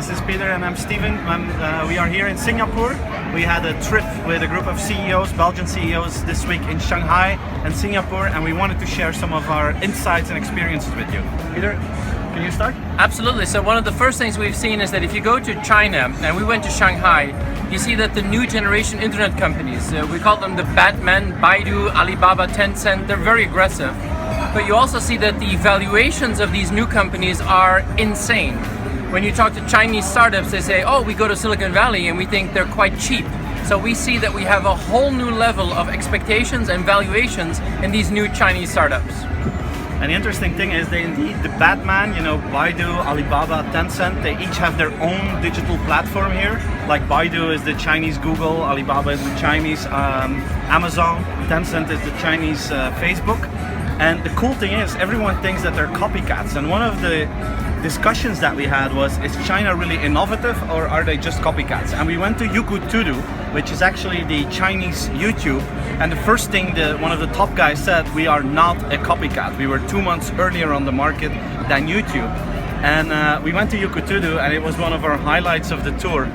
This is Peter and I'm Steven. We are here in Singapore. We had a trip with a group of CEOs, Belgian CEOs, this week in Shanghai and Singapore, and we wanted to share some of our insights and experiences with you. Peter, can you start? Absolutely. So one of the first things we've seen is that if you go to China, and we went to Shanghai, you see that the new generation internet companies, we call them the Batman, Baidu, Alibaba, Tencent, they're very aggressive. But you also see that the valuations of these new companies are insane. When you talk to Chinese startups, they say, oh, we go to Silicon Valley and we think they're quite cheap. So we see that we have a whole new level of expectations and valuations in these new Chinese startups. And the interesting thing is they indeed, the Batman, Baidu, Alibaba, Tencent, they each have their own digital platform here. Like Baidu is the Chinese Google, Alibaba is the Chinese Amazon, Tencent is the Chinese Facebook. And the cool thing is everyone thinks that they're copycats. And one of the discussions that we had was, is China really innovative or are they just copycats? And we went to Youku, which is actually the Chinese YouTube. And the first thing one of the top guys said, we are not a copycat. We were 2 months earlier on the market than YouTube. And we went to Youku and it was one of our highlights of the tour.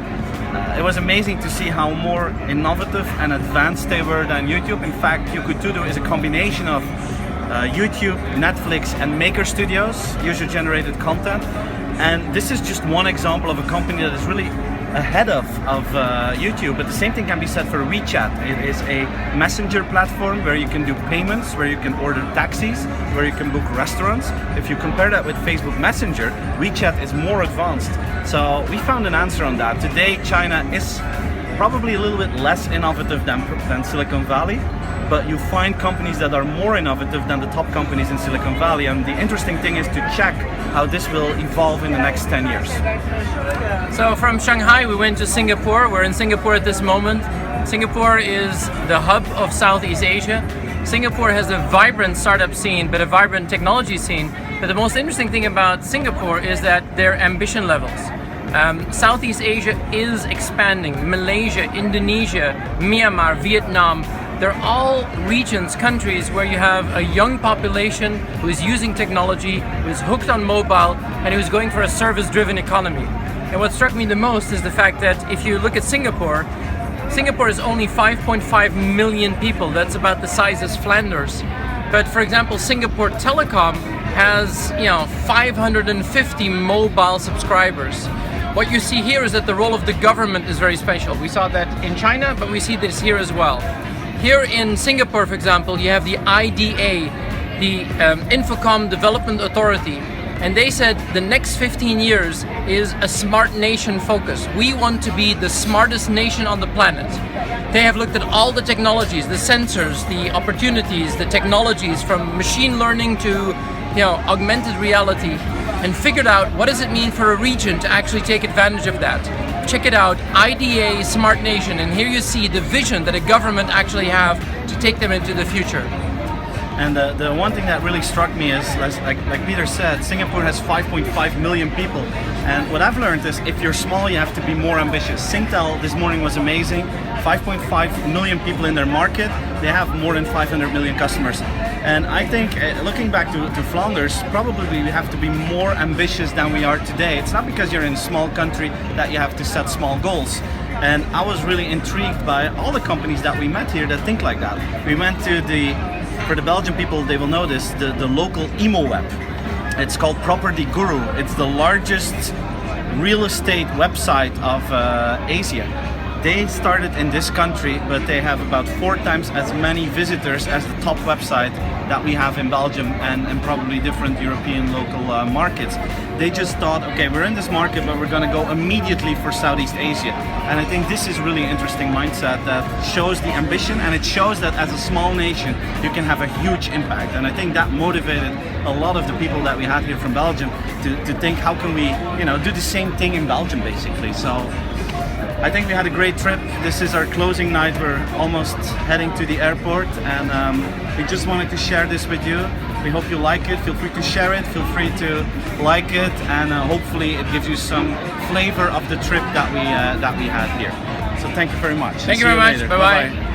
It was amazing to see how more innovative and advanced they were than YouTube. In fact, Youku is a combination of YouTube, Netflix and Maker Studios, user-generated content. And this is just one example of a company that is really ahead of YouTube, but the same thing can be said for WeChat. It is a messenger platform where you can do payments, where you can order taxis, where you can book restaurants. If you compare that with Facebook Messenger, WeChat is more advanced. So we found an answer on that. Today, China is probably a little bit less innovative than Silicon Valley, but you find companies that are more innovative than the top companies in Silicon Valley. And the interesting thing is to check how this will evolve in the next 10 years. So from Shanghai, we went to Singapore. We're in Singapore at this moment. Singapore is the hub of Southeast Asia. Singapore has a vibrant startup scene, but a vibrant technology scene. But the most interesting thing about Singapore is that their ambition levels. Southeast Asia is expanding. Malaysia, Indonesia, Myanmar, Vietnam, they're all regions, countries where you have a young population who is using technology, who is hooked on mobile, and who's going for a service-driven economy. And what struck me the most is the fact that if you look at Singapore, Singapore is only 5.5 million people. That's about the size as Flanders. But for example, Singapore Telecom has 550 mobile subscribers. What you see here is that the role of the government is very special. We saw that in China, but we see this here as well. Here in Singapore, for example, you have the IDA, the Infocom Development Authority, and they said the next 15 years is a smart nation focus. We want to be the smartest nation on the planet. They have looked at all the technologies, the sensors, the opportunities, the technologies from machine learning to augmented reality, and figured out what does it mean for a region to actually take advantage of that. Check it out, IDA Smart Nation, and here you see the vision that a government actually have to take them into the future. And the one thing that really struck me is, like Peter said, Singapore has 5.5 million people. And what I've learned is if you're small, you have to be more ambitious. Singtel this morning was amazing. 5.5 million people in their market. They have more than 500 million customers. And I think, looking back to Flanders, probably we have to be more ambitious than we are today. It's not because you're in a small country that you have to set small goals. And I was really intrigued by all the companies that we met here that think like that. We went to for the Belgian people, they will know this, the local emo web. It's called Property Guru. It's the largest real estate website of Asia. They started in this country, but they have about 4 times as many visitors as the top website that we have in Belgium and probably different European local markets. They just thought, okay, we're in this market, but we're going to go immediately for Southeast Asia. And I think this is really interesting mindset that shows the ambition, and it shows that as a small nation, you can have a huge impact. And I think that motivated a lot of the people that we had here from Belgium to think, how can we, do the same thing in Belgium, basically. So I think we had a great trip. This is our closing night. We're almost heading to the airport, and we just wanted to share this with you. We hope you like it. Feel free to share it. Feel free to like it, and hopefully it gives you some flavor of the trip that we had here. So thank you very much. Thank you very much. Bye bye.